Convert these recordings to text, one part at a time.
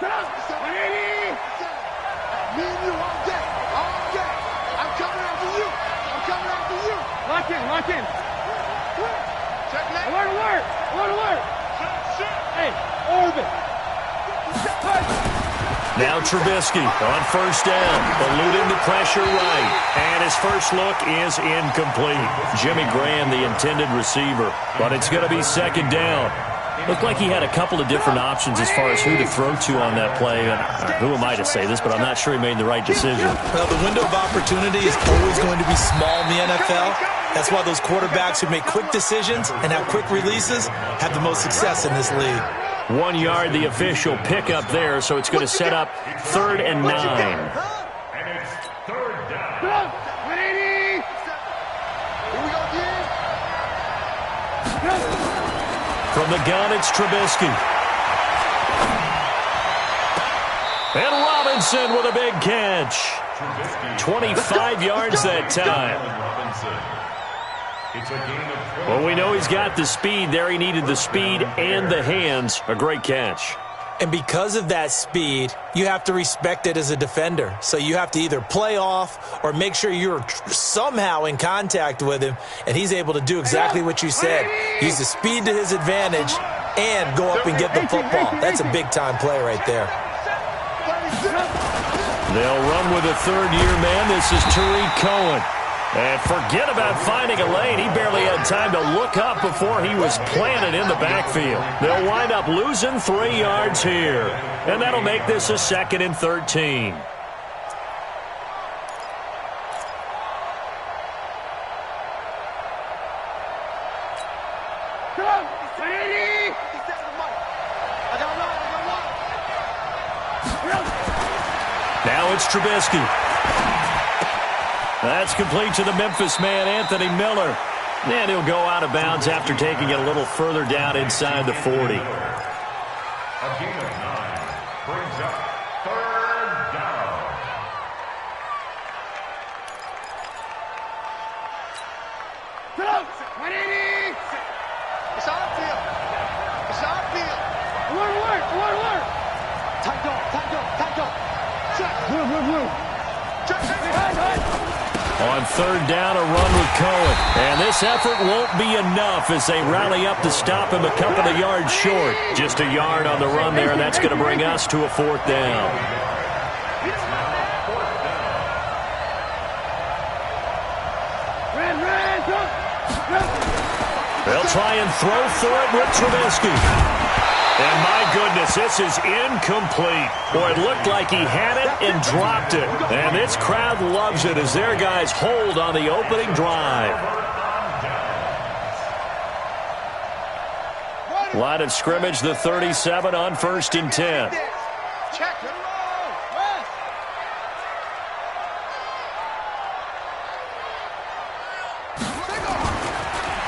Me and you all day. All day. I'm coming after you. I'm coming after you. Lock in, lock in. Check that. Alert, alert. Alert, alert. Hey, orbit. Now Trubisky on first down, eluding the pressure right, and his first look is incomplete. Jimmy Graham, the intended receiver, but it's going to be second down. Looked like he had a couple of different options as far as who to throw to on that play. And who am I to say this, but I'm not sure he made the right decision. Well, the window of opportunity is always going to be small in the NFL. That's why those quarterbacks who make quick decisions and have quick releases have the most success in this league. 1 yard, the official pickup there, so it's going to set up 3rd and 9. And it's 3rd down. Here we go, again. From the gun, it's Trubisky. And Robinson with a big catch. 25 yards that time. Well, we know he's got the speed there. He needed the speed and the hands. A great catch. And because of that speed, you have to respect it as a defender. So you have to either play off or make sure you're somehow in contact with him, and he's able to do exactly what you said. Use the speed to his advantage and go up and get the football. That's a big-time play right there. They'll run with a third-year man. This is Tariq Cohen. And forget about finding a lane. He barely had time to look up before he was planted in the backfield. They'll wind up losing 3 yards here. And that'll make this a 2nd and 13. Now it's Trubisky. That's complete to the Memphis man, Anthony Miller. And he'll go out of bounds after taking it a little further down inside the 40. A gain of 9 brings up 3rd down. It's outfield. It's outfield. Alert, alert, alert, alert. Tight dog, tight dog, tight dog. Check. Blue, blue, blue. Check, check, On 3rd down, a run with Cohen. And this effort won't be enough as they rally up to stop him a couple of yards short. Just a yard on the run there, and that's going to bring us to a 4th down. They'll try and throw for it with Trubisky. And my goodness, this is incomplete. Boy, it looked like he had it and dropped it. And this crowd loves it as their guys hold on the opening drive. Line of scrimmage, the 37 on 1st and 10. check.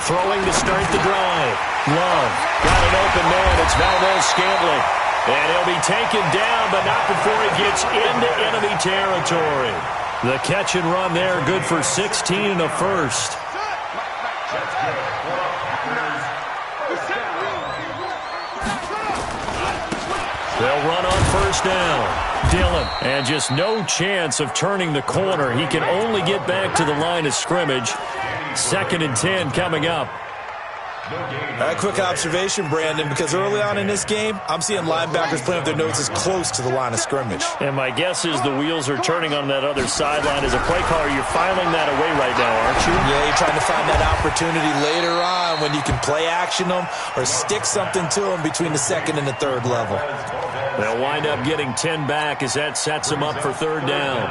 Throwing to start the drive. Love got an open man. It's Valdes-Scantling. And he'll be taken down, but not before he gets into enemy territory. The catch and run there, good for 16 and a first. They'll run on first down. Dillon, and just no chance of turning the corner. He can only get back to the line of scrimmage. 2nd and 10 coming up. A quick observation, Brandon, because early on in this game, I'm seeing linebackers playing with their noses close to the line of scrimmage. And my guess is the wheels are turning on that other sideline. As a play caller, you're filing that away right now, aren't you? Yeah, you're trying to find that opportunity later on when you can play action them or stick something to them between the 2nd and the 3rd level. They'll wind up getting 10 back as that sets them up for 3rd down.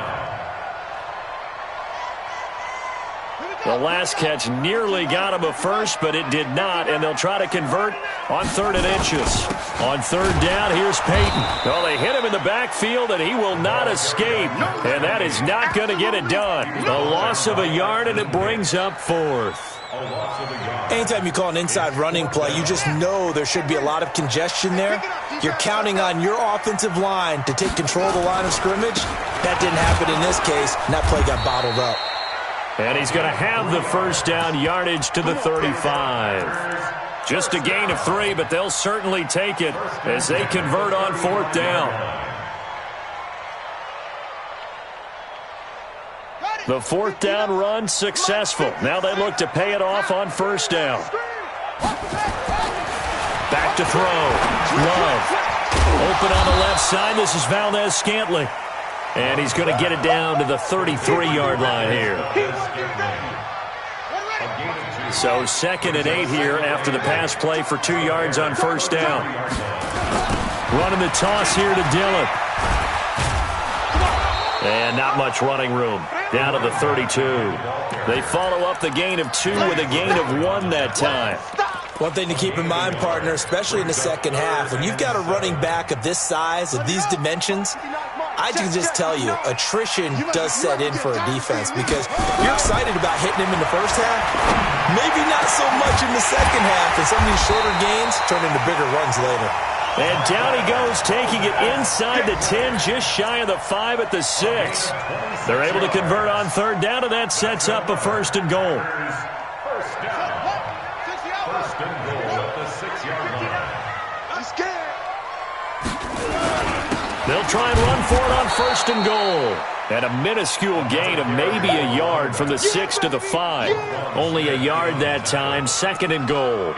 The last catch nearly got him a first, but it did not, and they'll try to convert on 3rd and inches. On 3rd down, here's Payton. Well, they hit him in the backfield, and he will not escape, and that is not going to get it done. A loss of a yard, and it brings up 4th. Anytime you call an inside running play, you just know there should be a lot of congestion there. You're counting on your offensive line to take control of the line of scrimmage. That didn't happen in this case, and that play got bottled up. And he's going to have the first down, yardage to the 35. Just a gain of 3, but they'll certainly take it as they convert on 4th down. The 4th down run successful. Now they look to pay it off on 1st down. Back to throw. Love. Open on the left side. This is Valdez-Scantling. And he's going to get it down to the 33-yard line here. So 2nd and 8 here after the pass play for 2 yards on 1st down. Running the toss here to Dillon. And not much running room. Down to the 32. They follow up the gain of 2 with a gain of 1 that time. One thing to keep in mind, partner, especially in the second half, when you've got a running back of this size, of these dimensions, I can just tell you, attrition does set in for a defense because you're excited about hitting him in the first half. Maybe not so much in the second half, and some of these shorter gains turn into bigger runs later. And down he goes, taking it inside the 10, just shy of the 5 at the 6. They're able to convert on 3rd down, and that sets up a 1st and goal. They'll try and run for it on 1st and goal. And a minuscule gain of maybe a yard from the 6 to the 5. Only a yard that time, 2nd and goal.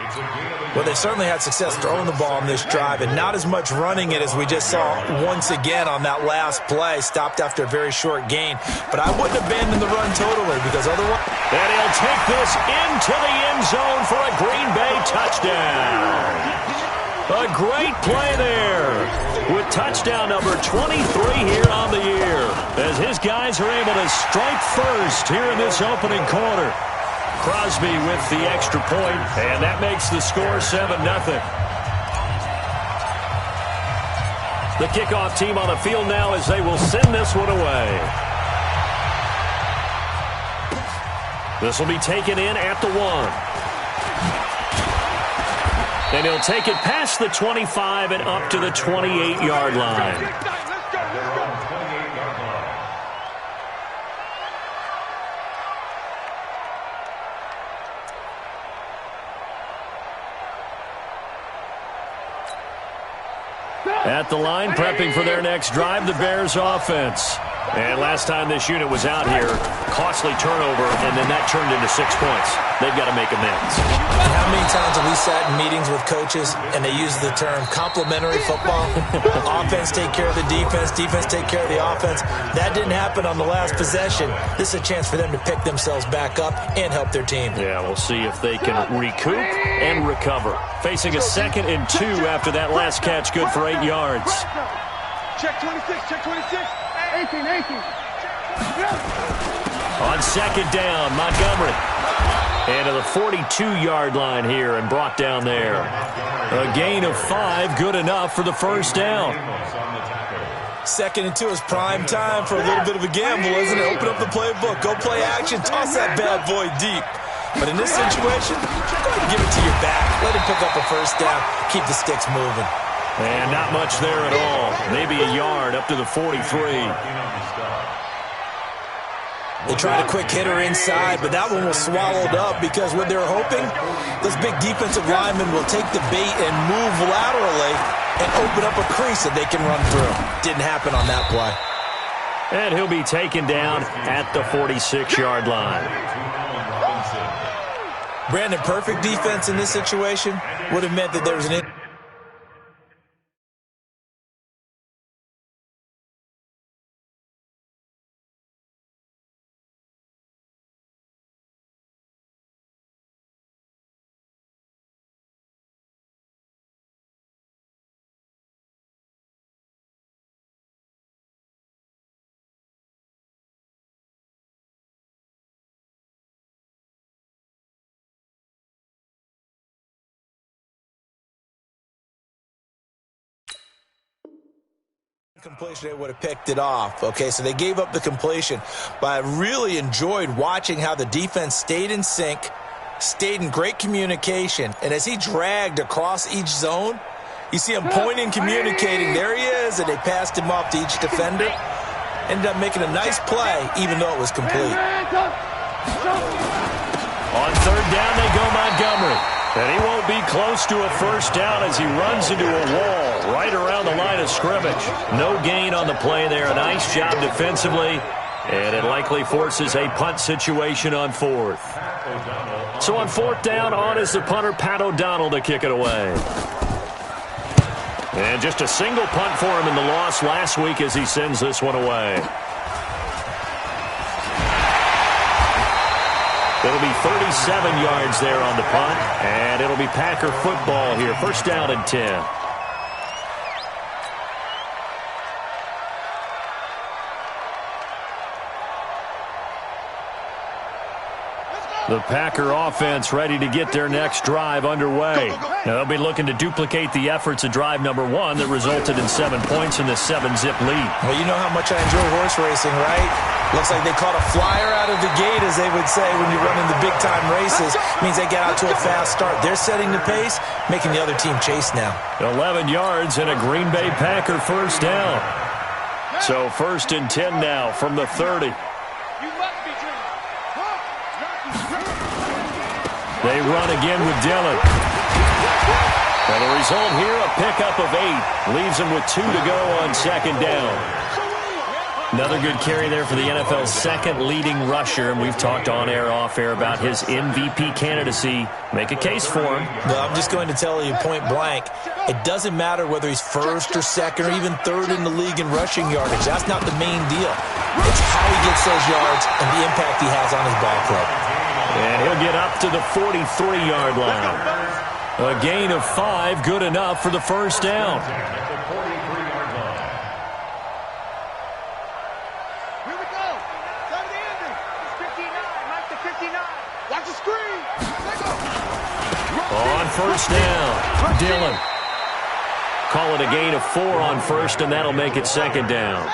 Well, they certainly had success throwing the ball on this drive and not as much running it as we just saw once again on that last play. Stopped after a very short gain. But I wouldn't abandon the run totally because otherwise... And he'll take this into the end zone for a Green Bay touchdown. A great play there with touchdown number 23 here on the year as his guys are able to strike first here in this opening quarter. Crosby with the extra point, and that makes the score 7-0. The kickoff team on the field now as they will send this one away. This will be taken in at the 1. And he'll take it past the 25 and up to the 28-yard line. At the line, prepping for their next drive, the Bears offense. And last time this unit was out here, costly turnover, and then that turned into 6 points. They've got to make amends. How many times have we sat in meetings with coaches and they use the term complementary football? Offense take care of the defense, defense take care of the offense. That didn't happen on the last possession. This is a chance for them to pick themselves back up and help their team. Yeah, we'll see if they can recoup and recover. Facing a 2nd and 2 after that last catch, good for 8 yards. Check 26, check 26. 18. On 2nd down, Montgomery. And to the 42-yard line here and brought down there. A gain of 5, good enough for the 1st down. 2nd and 2 is prime time for a little bit of a gamble, isn't it? Open up the playbook, go play action, toss that bad boy deep. But in this situation, go ahead and give it to your back. Let him pick up a 1st down, keep the sticks moving. And not much there at all. Maybe a yard up to the 43. They tried a quick hitter inside, but that one was swallowed up because what they're hoping, those big defensive linemen will take the bait and move laterally and open up a crease that they can run through. Didn't happen on that play. And he'll be taken down at the 46-yard line. Brandon, perfect defense in this situation would have meant that there was an... completion, they would have picked it off. Okay, so they gave up the completion, but I really enjoyed watching how the defense stayed in sync, stayed in great communication, and as he dragged across each zone, you see him pointing, communicating. There he is, and they passed him off to each defender. Ended up making a nice play, even though it was complete. On 3rd down, they go Montgomery. And he won't be close to a first down as he runs into a wall right around the line of scrimmage. No gain on the play there. A nice job defensively. And it likely forces a punt situation on fourth. So on fourth down, on is the punter, Pat O'Donnell, to kick it away. And just a single punt for him in the loss last week as he sends this one away. It'll be 37 yards there on the punt, and it'll be Packer football here. First down and 10. The Packer offense ready to get their next drive underway. Now they'll be looking to duplicate the efforts of drive number 1 that resulted in 7 points in this 7-zip lead. Well, you know how much I enjoy horse racing, right? Looks like they caught a flyer out of the gate, as they would say when you're running the big-time races. Means they get out to a fast start. They're setting the pace, making the other team chase now. 11 yards and a Green Bay Packer first down. So first and 10 now from the 30. They run again with Dillon. And the result here, a pickup of 8. Leaves them with 2 to go on second down. Another good carry there for the NFL's second leading rusher. And we've talked on air, off air about his MVP candidacy. Make a case for him. Well, I'm just going to tell you point blank. It doesn't matter whether he's first or second or even third in the league in rushing yardage. That's not the main deal. It's how he gets those yards and the impact he has on his ball club. And he'll get up to the 43-yard line. A gain of 5, good enough for the first down. Here we go. Come to Andy. It's 59. Mike to 59. Watch the screen. Let go. On first down, Dillon. Call it a gain of 4 on first, and that'll make it second down.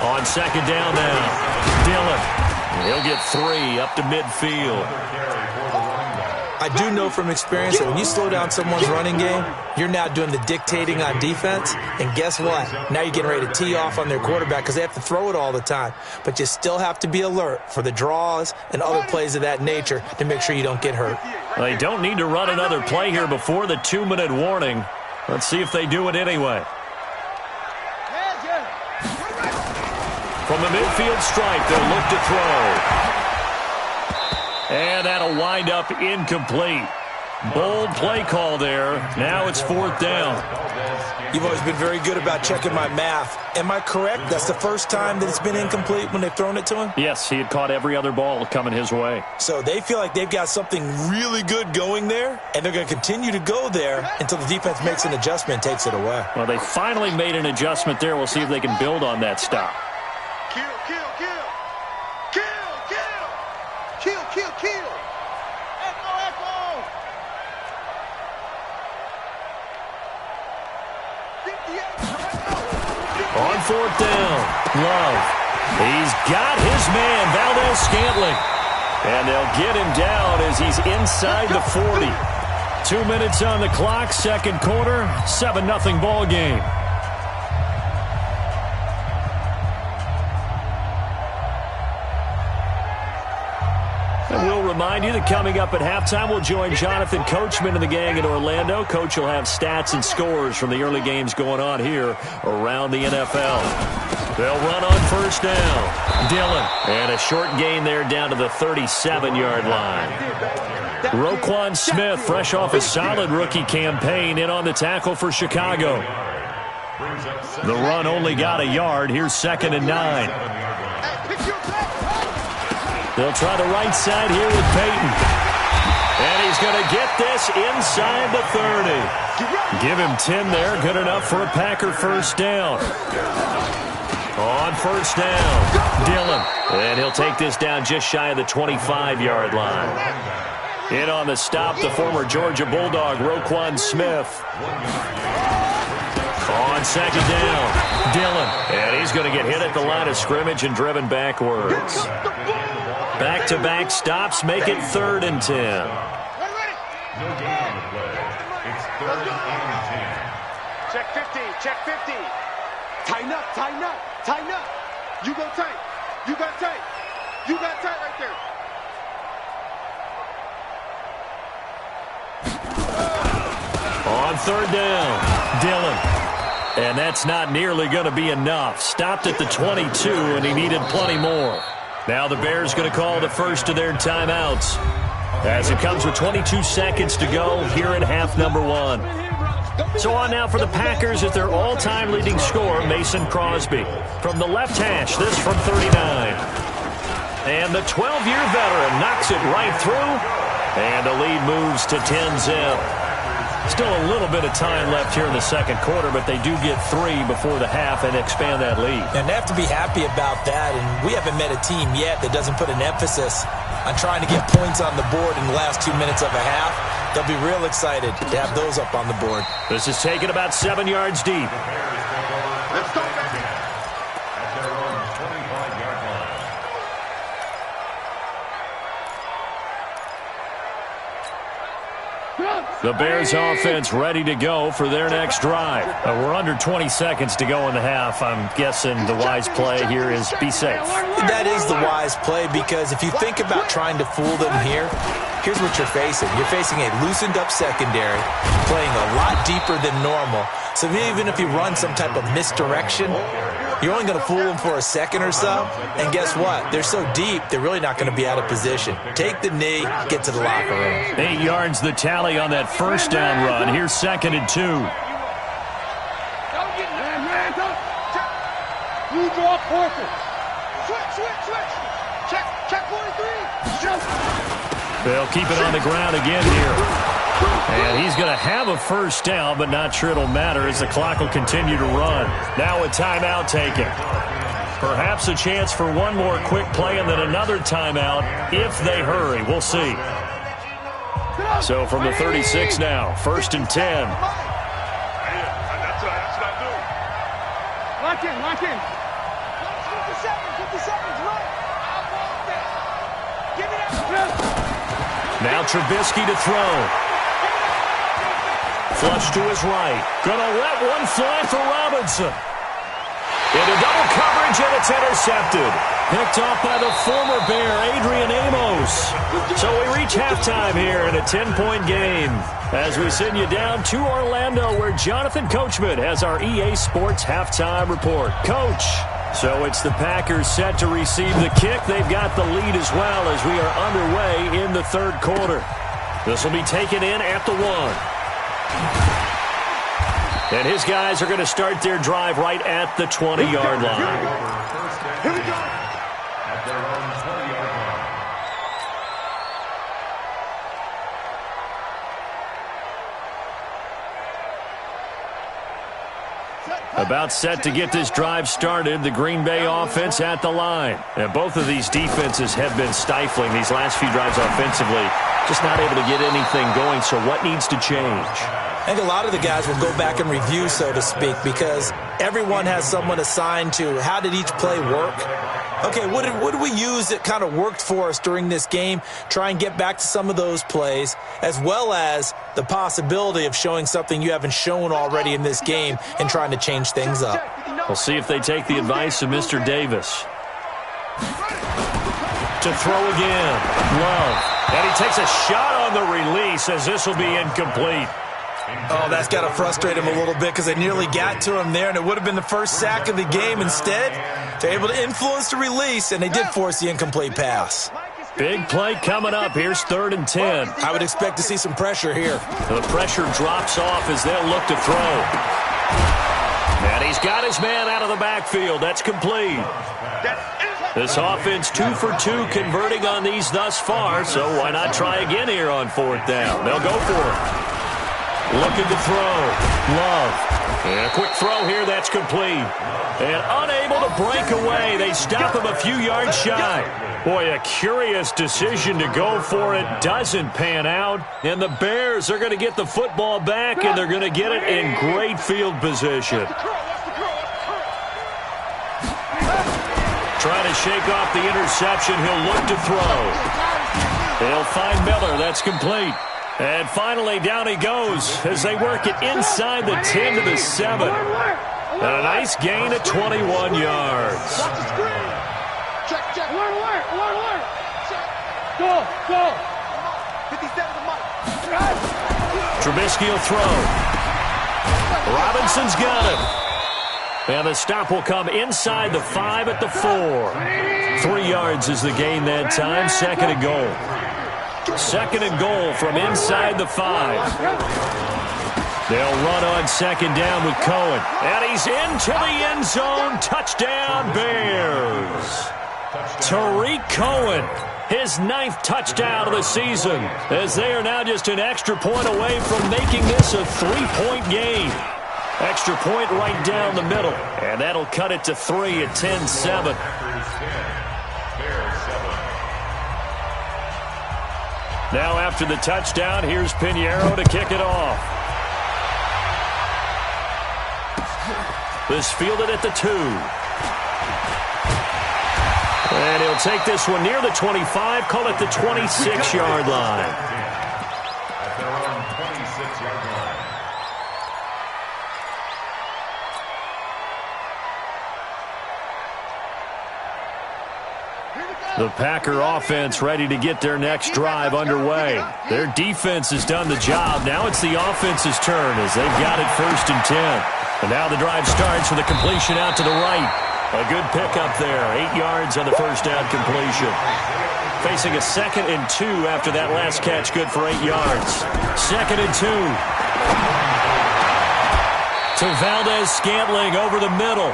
On second down now, Dillon. He'll get 3 up to midfield. I do know from experience that when you slow down someone's running game, you're now doing the dictating on defense. And guess what? Now you're getting ready to tee off on their quarterback because they have to throw it all the time. But you still have to be alert for the draws and other plays of that nature to make sure you don't get hurt. They don't need to run another play here before the 2-minute warning. Let's see if they do it anyway. From the midfield stripe, they'll look to throw. And that'll wind up incomplete. Bold play call there. Now it's fourth down. You've always been very good about checking my math. Am I correct? That's the first time that it's been incomplete when they've thrown it to him? Yes, he had caught every other ball coming his way. So they feel like they've got something really good going there, and they're going to continue to go there until the defense makes an adjustment and takes it away. Well, they finally made an adjustment there. We'll see if they can build on that stop. Kill, kill, kill. Kill, kill. Kill, kill, kill. Echo, echo. 58. On fourth down, Love. He's got his man, Valdez-Scantling. And they'll get him down as he's inside the 40. 2 minutes on the clock, second quarter, 7-0 ball game. And we'll remind you that coming up at halftime, we'll join Jonathan Coachman and the gang in Orlando. Coach will have stats and scores from the early games going on here around the NFL. They'll run on first down. Dillon. And a short gain there down to the 37-yard line. Roquan Smith, fresh off a solid rookie campaign, in on the tackle for Chicago. The run only got a yard. Here's 2nd and 9. They'll try the right side here with Peyton. And he's going to get this inside the 30. Give him 10 there. Good enough for a Packer first down. On first down, Dillon. And he'll take this down just shy of the 25-yard line. In on the stop, the former Georgia Bulldog, Roquan Smith. On second down, Dillon. And he's going to get hit at the line of scrimmage and driven backwards. Back-to-back stops make it 3rd and 10. Check 50, check 50. Tighten up, tighten up, tighten up. You go tight. You got tight. You got tight right there. On third down, Dillon. And that's not nearly going to be enough. Stopped at the 22, and he needed plenty more. Now the Bears going to call the first of their timeouts, as it comes with 22 seconds to go here in half number 1. So on now for the Packers is their all-time leading scorer, Mason Crosby. From the left hash, this from 39. And the 12-year veteran knocks it right through, and the lead moves to 10-zip. Still a little bit of time left here in the second quarter, but they do get 3 before the half and expand that lead. And they have to be happy about that, and we haven't met a team yet that doesn't put an emphasis on trying to get points on the board in the last 2 minutes of a half. They'll be real excited to have those up on the board. This is taken about 7 yards deep. Let's go, baby. The Bears offense ready to go for their next drive. We're under 20 seconds to go in the half. I'm guessing the wise play here is be safe. That is the wise play, because if you think about trying to fool them here, here's what you're facing. You're facing a loosened up secondary, playing a lot deeper than normal. So even if you run some type of misdirection, you're only going to fool them for a second or so. And guess what? They're so deep, they're really not going to be out of position. Take the knee, get to the locker room. 8 yards the tally on that first down run. Here's 2nd and 2. You draw Porter. Switch. Check 43. They'll keep it on the ground again here. And he's going to have a first down, but not sure it'll matter as the clock will continue to run. Now a timeout taken. Perhaps a chance for one more quick play and then another timeout if they hurry. We'We'll see. So from the 36 now, 1st and 10. Lock in. 50 seconds, run. Give it up. Now Trubisky to throw. Flush to his right. Gonna let one fly for Robinson. Into double coverage, and it's intercepted. Picked off by the former Bear, Adrian Amos. So we reach halftime here in a 10-point game as we send you down to Orlando, where Jonathan Coachman has our EA Sports halftime report. Coach, so it's the Packers set to receive the kick. They've got the lead as well as we are underway in the third quarter. This will be taken in at the 1. And his guys are going to start their drive right at the 20-yard line. Here we go. At their own 20-yard line. About set to get this drive started, the Green Bay offense at the line. And both of these defenses have been stifling these last few drives offensively. Just not able to get anything going, so what needs to change? I think a lot of the guys will go back and review, so to speak, because everyone has someone assigned to how did each play work. Okay, what did we use that kind of worked for us during this game? Try and get back to some of those plays, as well as the possibility of showing something you haven't shown already in this game and trying to change things up. We'll see if they take the advice of Mr. Davis. To throw again, Love. And he takes a shot on the release as this will be incomplete. Oh, that's got to frustrate him a little bit because they nearly got to him there, and it would have been the first sack of the game. Instead, they're able to influence the release, and they did force the incomplete pass. Big play coming up. Here's 3rd and 10. I would expect to see some pressure here. The pressure drops off as they'll look to throw. And he's got his man out of the backfield. That's complete. This offense 2 for 2 converting on these thus far, so why not try again here on 4th down? They'll go for it. Looking to throw. Love. And a quick throw here. That's complete. And unable to break away. They stop him a few yards shy. Boy, a curious decision to go for it. Doesn't pan out. And the Bears are going to get the football back, and they're going to get it in great field position. Trying to shake off the interception. He'll look to throw. They'll find Miller. That's complete. And finally, down he goes as they work it inside the 10 to the 7. And a nice gain of 21 yards. Check Alert, alert, alert, alert. Go, go. 57 to Mike. Trubisky will throw. Robinson's got him. And the stop will come inside the 5 at the 4. 3 yards is the gain that time. Second and goal. Second and goal from inside the 5. They'll run on second down with Cohen. And he's into the end zone. Touchdown, Bears. Tariq Cohen, his 9th touchdown of the season, as they are now just an extra point away from making this a 3-point game. Extra point right down the middle. And that'll cut it to 3 at 10-7. Now after the touchdown, here's Pinheiro to kick it off. This fielded at the 2. And he'll take this one near the 25, call it the 26-yard line. At their own 26-yard line. The Packer offense ready to get their next drive underway. Their defense has done the job. Now it's the offense's turn as they've got it 1st and 10. And now the drive starts with a completion out to the right. A good pickup there. 8 yards on the first down completion. Facing a 2nd and 2 after that last catch, good for 8 yards. 2nd and 2. To Valdez-Scantling over the middle.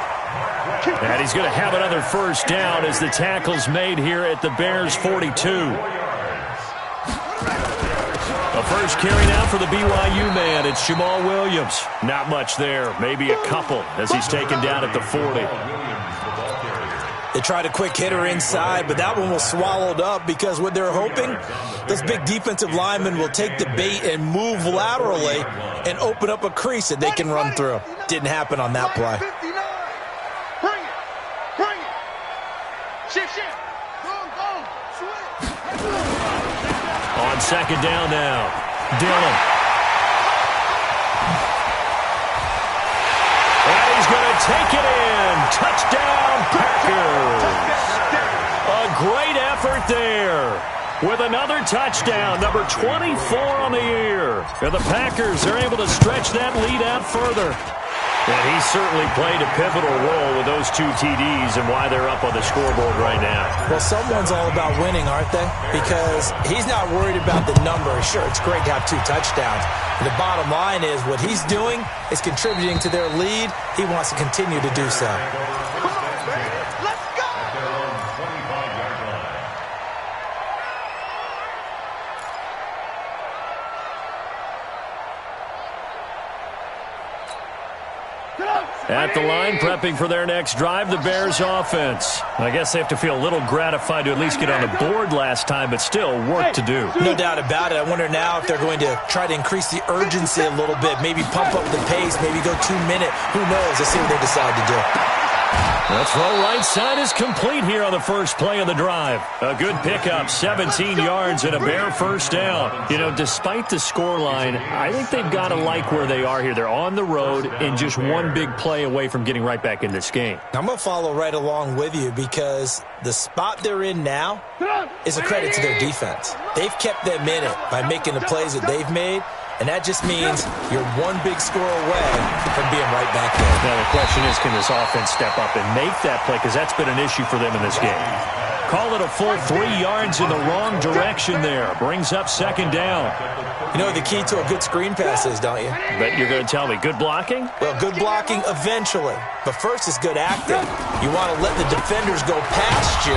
And he's going to have another first down as the tackle's made here at the Bears' 42. A first carry now for the BYU man. It's Jamal Williams. Not much there. Maybe a couple as he's taken down at the 40. They tried a quick hitter inside, but that one was swallowed up because what they're hoping, those big defensive linemen will take the bait and move laterally and open up a crease that they can run through. Didn't happen on that play. Bring it. Bring it. Shift. Go. Switch. On second down now, Dillon. And he's going to take it in. Touchdown, Packers. A great effort there with another touchdown, number 24 on the year. And the Packers are able to stretch that lead out further. And he certainly played a pivotal role with those 2 TDs and why they're up on the scoreboard right now. Well, someone's all about winning, aren't they? Because he's not worried about the number. Sure, it's great to have 2 touchdowns. But the bottom line is what he's doing is contributing to their lead. He wants to continue to do so. Come on, baby. Let's go. At their own 25-yard line. At the line, prepping for their next drive, the Bears offense. I guess they have to feel a little gratified to at least get on the board last time, but still work to do. No doubt about it. I wonder now if they're going to try to increase the urgency a little bit, maybe pump up the pace, maybe go 2-minute. Who knows? Let's see what they decide to do. That throw right side is complete here on the first play of the drive. A good pickup, 17 yards and a Bear first down. You know, despite the scoreline, I think they've got to like where they are here. They're on the road and just one big play away from getting right back in this game. I'm going to follow right along with you because the spot they're in now is a credit to their defense. They've kept them in it by making the plays that they've made. And that just means you're one big score away from being right back there. Now the question is, can this offense step up and make that play? Because that's been an issue for them in this game. Call it a full 3 yards in the wrong direction there. Brings up second down. You know what the key to a good screen pass is, don't you? Bet you're going to tell me. Good blocking? Well, good blocking eventually. But first is good acting. You want to let the defenders go past you,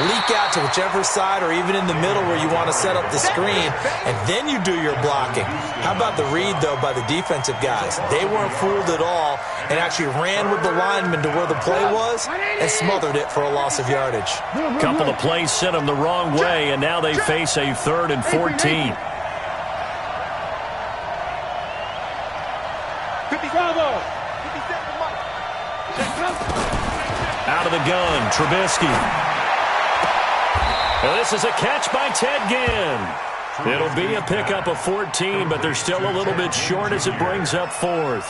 leak out to whichever side or even in the middle where you want to set up the screen, and then you do your blocking. How about the read, though, by the defensive guys? They weren't fooled at all and actually ran with the lineman to where the play was and smothered it for a loss of yardage. Couple of plays sent them the wrong way, and now they face a 3rd and 14. Out of the gun, Trubisky. Well, this is a catch by Ted Ginn. It'll be a pickup of 14, but they're still a little bit short as it brings up fourth.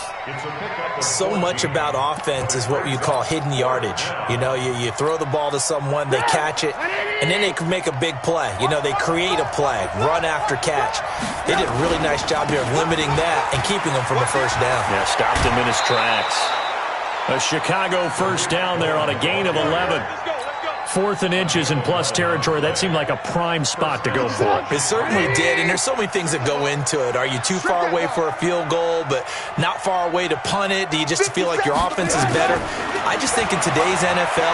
So much about offense is what you call hidden yardage. You know, you throw the ball to someone, they catch it, and then they can make a big play. You know, they create a play, run after catch. They did a really nice job here of limiting that and keeping them from a first down. Yeah, stopped him in his tracks. A Chicago first down there on a gain of 11. 4th and inches in plus territory. That seemed like a prime spot to go for. It certainly did, and there's so many things that go into it. Are you too far away for a field goal, but not far away to punt it? Do you just feel like your offense is better? I just think in today's NFL,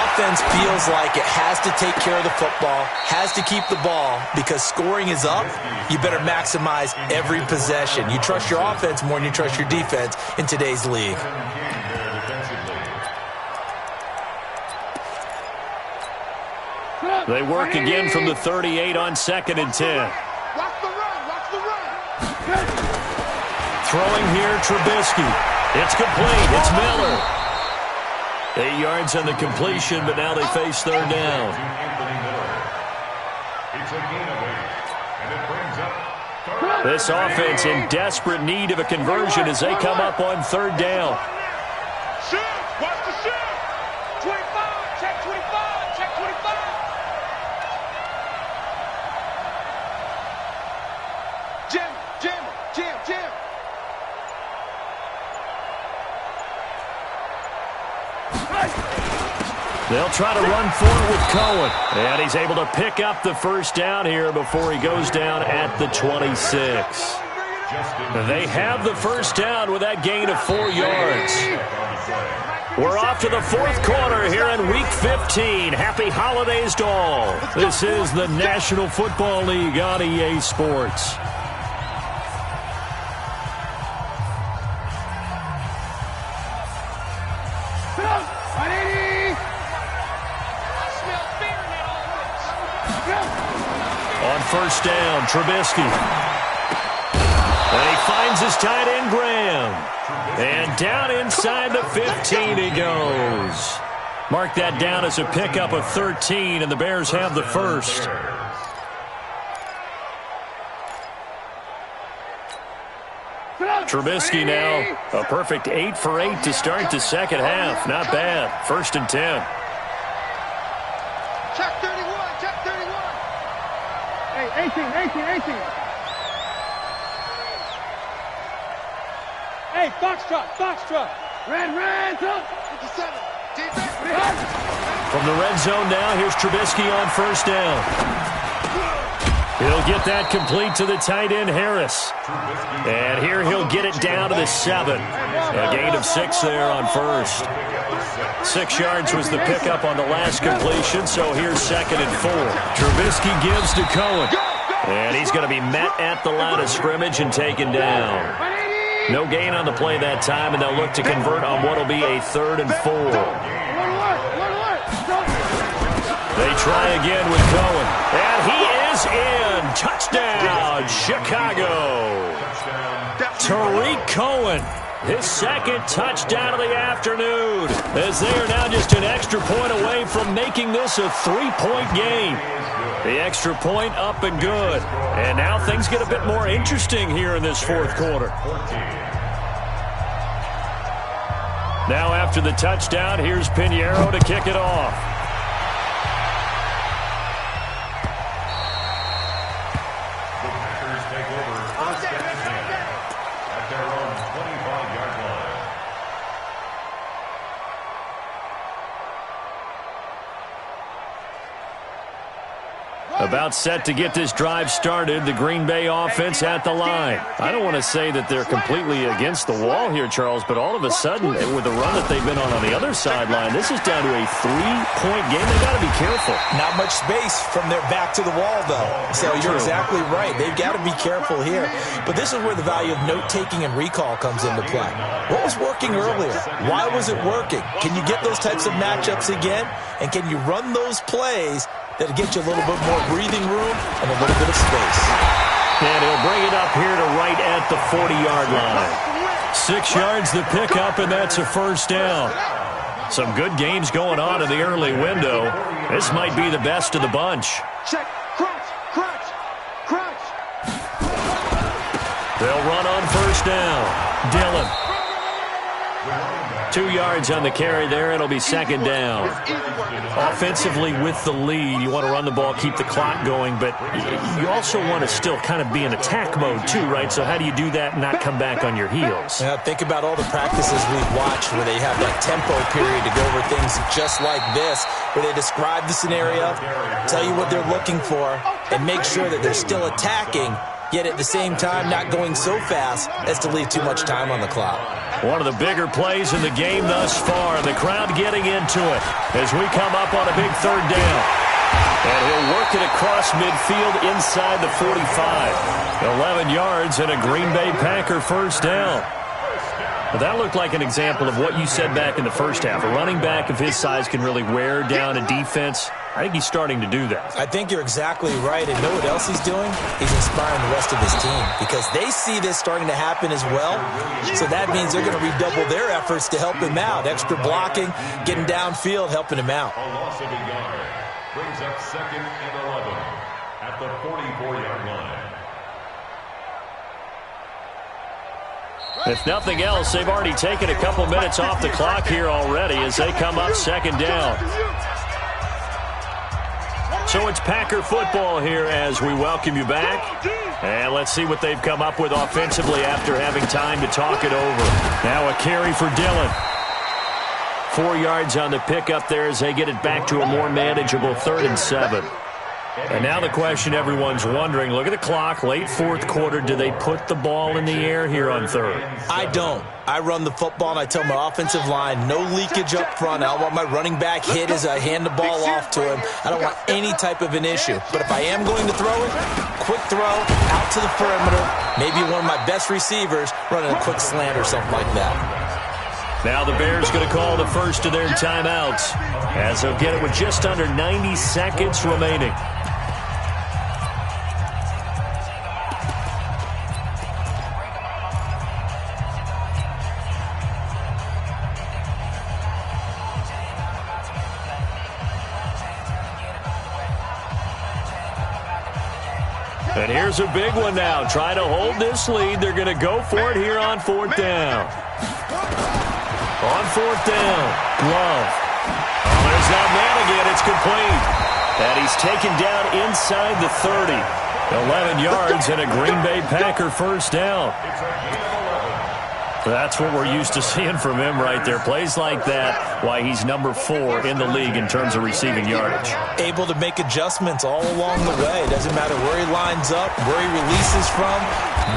offense feels like it has to take care of the football, has to keep the ball, because scoring is up. You better maximize every possession. You trust your offense more than you trust your defense in today's league. They work again from the 38 on 2nd and 10. Watch the run, watch the run. Throwing here, Trubisky. It's complete. It's Miller. 8 yards on the completion, but now they face 3rd down. This offense in desperate need of a conversion as they come up on 3rd down. Shoot, watch the shoot. 25, check 25, check 25. Jim. They'll try to run forward with Cohen. And he's able to pick up the first down here before he goes down at the 26. They have the first down with that gain of 4 yards. We're off to the 4th quarter here in Week 15. Happy holidays to all. This is the National Football League on EA Sports. On first down, Trubisky. And he finds his tight end, Graham. And down inside the 15 he goes. Mark that down as a pickup of 13, and the Bears have the first. Trubisky now, a perfect 8 for 8 to start the second half. Not bad. 1st and 10. Check 31, check 31. Hey, 18. Hey, Foxtrot. Red, up. 57. Defense. From the red zone now, here's Trubisky on first down. He'll get that complete to the tight end, Harris. And here he'll get it down to the 7. A gain of 6 there on first. 6 yards was the pickup on the last completion, so here's 2nd and 4. Trubisky gives to Cohen. And he's going to be met at the line of scrimmage and taken down. No gain on the play that time, and they'll look to convert on what will be a 3rd and 4. They try again with Cohen. And he is in. Touchdown, Chicago. Tariq Cohen, his 2nd touchdown of the afternoon, as they are now just an extra point away from making this a 3-point game. The extra point up and good. And now things get a bit more interesting here in this 4th quarter. Now after the touchdown, here's Pinheiro to kick it off. The Packers take over 1st and 10 at their own 25-yard line. About set to get this drive started, the Green Bay offense at the line. I don't want to say that they're completely against the wall here, Charles, but all of a sudden, with the run that they've been on the other sideline, this is down to a 3-point game. They've got to be careful. Not much space from their back to the wall, though. So you're exactly right. They've got to be careful here. But this is where the value of note-taking and recall comes into play. What was working earlier? Why was it working? Can you get those types of matchups again? And can you run those plays that'll get you a little bit more breathing room and a little bit of space? And he'll bring it up here to right at the 40-yard line. 6 yards the pickup, and that's a first down. Some good games going on in the early window. This might be the best of the bunch. Check, crunch. They'll run on first down. Dillon. 2 yards on the carry there. It'll be second down. Offensively with the lead, you want to run the ball, keep the clock going, but you also want to still kind of be in attack mode too, right? So how do you do that and not come back on your heels? Yeah, think about all the practices we've watched where they have that tempo period to go over things just like this, where they describe the scenario, tell you what they're looking for, and make sure that they're still attacking, yet at the same time not going so fast as to leave too much time on the clock. One of the bigger plays in the game thus far. The crowd getting into it as we come up on a big third down. And he'll work it across midfield inside the 45. 11 yards and a Green Bay Packer first down. But that looked like an example of what you said back in the first half. A running back of his size can really wear down a defense. I think he's starting to do that. I think you're exactly right. And know what else he's doing? He's inspiring the rest of his team because they see this starting to happen as well. So that means they're going to redouble their efforts to help him out. Extra blocking, getting downfield, helping him out. A loss of a yard brings up 2nd and 11 at the 44-yard line. If nothing else, they've already taken a couple minutes off the clock here already as they come up second down. So it's Packer football here as we welcome you back. And let's see what they've come up with offensively after having time to talk it over. Now a carry for Dillon. 4 yards on the pickup there as they get it back to a more manageable 3rd and 7. And now the question everyone's wondering, look at the clock, late fourth quarter, do they put the ball in the air here on 3rd? I don't. I run the football and I tell my offensive line, no leakage up front. I don't want my running back hit as I hand the ball off to him. I don't want any type of an issue. But if I am going to throw it, quick throw, out to the perimeter, maybe one of my best receivers running a quick slant or something like that. Now the Bears going to call the first of their timeouts as they'll get it with just under 90 seconds remaining. And here's a big one now. Trying to hold this lead. They're going to go for it here on 4th down. On 4th down, Love. Oh, there's that man again. It's complete. And he's taken down inside the 30. 11 yards and a Green Bay Packer first down. That's what we're used to seeing from him right there. Plays like that, why he's number 4 in the league in terms of receiving yardage. Able to make adjustments all along the way. Doesn't matter where he lines up, where he releases from.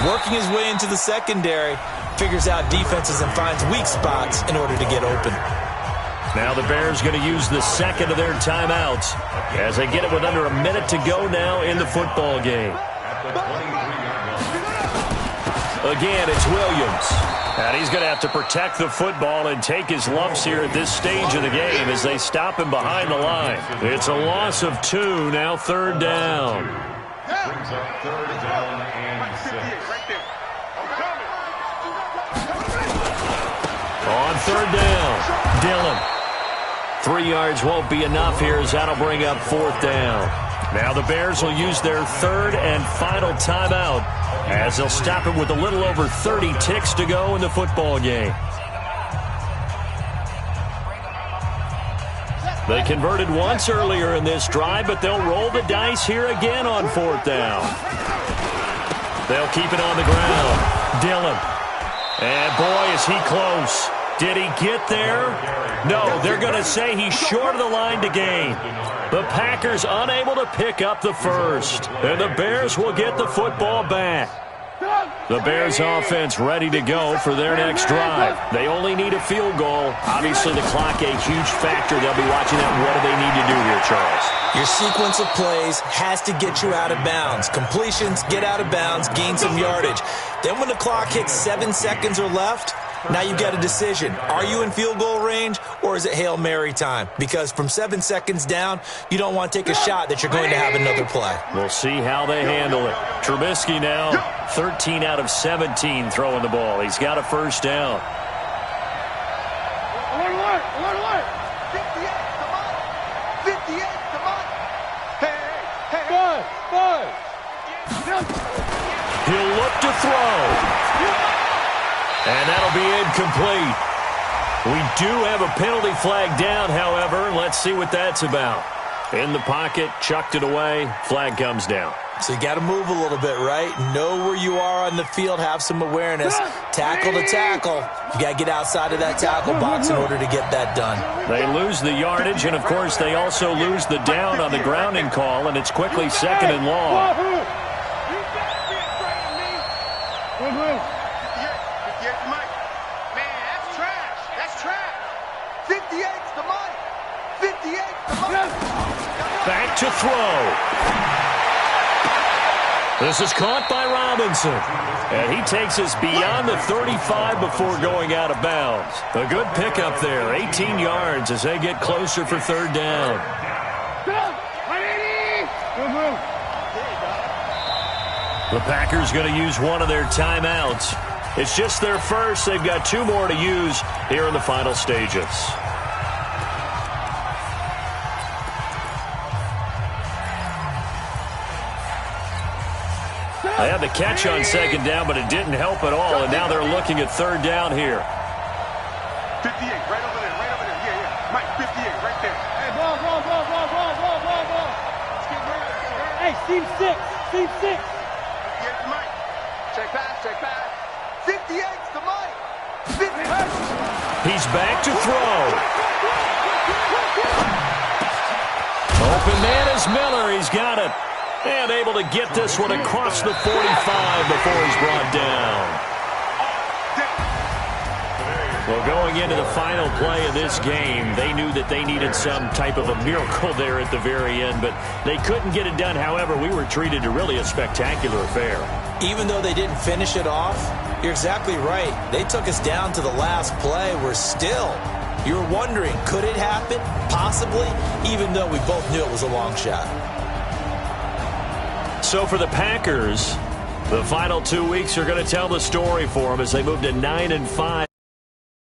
Working his way into the secondary, figures out defenses and finds weak spots in order to get open. Now the Bears going to use the second of their timeouts as they get it with under a minute to go now in the football game. Again, it's Williams. And he's going to have to protect the football and take his lumps here at this stage of the game as they stop him behind the line. It's a loss of 2, now 3rd down. Brings up 3rd down and 6. On 3rd down, Dillon. 3 yards won't be enough here as that'll bring up 4th down. Now the Bears will use their 3rd and final timeout as they'll stop it with a little over 30 ticks to go in the football game. They converted once earlier in this drive, but they'll roll the dice here again on 4th down. They'll keep it on the ground. Dillon. And boy, is he close. Did he get there? No, they're going to say he's short of the line to gain. The Packers unable to pick up the first. And the Bears will get the football back. The Bears offense ready to go for their next drive. They only need a field goal. Obviously, the clock a huge factor. They'll be watching that. What do they need to do here, Charles? Your sequence of plays has to get you out of bounds. Completions, get out of bounds, gain some yardage. Then when the clock hits 7 seconds or left, now you've got a decision. Are you in field goal range or is it Hail Mary time? Because from 7 seconds down, you don't want to take a shot that you're going to have another play. We'll see how they handle it. Trubisky now, 13 out of 17 throwing the ball. He's got a first down. Alert, alert, alert. 58, come on. 58, come on. Hey. 5. He'll look to throw. And that'll be incomplete. We do have a penalty flag down, however. Let's see what that's about. In the pocket, chucked it away, flag comes down. So you got to move a little bit, right? Know where you are on the field, have some awareness. Tackle to tackle. You got to get outside of that tackle box in order to get that done. They lose the yardage, and, of course, they also lose the down on the grounding call, and it's quickly 2nd and long. Back to throw. This is caught by Robinson. And he takes us beyond the 35 before going out of bounds. A good pickup there. 18 yards as they get closer for 3rd down. The Packers going to use one of their timeouts. It's just their first. They've got 2 more to use here in the final stages. They had the catch on 2nd down, but it didn't help at all, and now they're looking at 3rd down here. 58, right over there, right over there. Yeah. Mike, 58, right there. Hey, ball. Let's get ready. Hey, seam 6. 58 to Mike. Check pass. 58's to Mike. 58. He's back to throw. Open man is Miller. He's got it. And able to get this one across the 45 before he's brought down. Well, going into the final play of this game, they knew that they needed some type of a miracle there at the very end, but they couldn't get it done. However, we were treated to really a spectacular affair. Even though they didn't finish it off, you're exactly right. They took us down to the last play. You're wondering, could it happen? Possibly, even though we both knew it was a long shot. So for the Packers, the final 2 weeks are going to tell the story for them as they move to 9-5.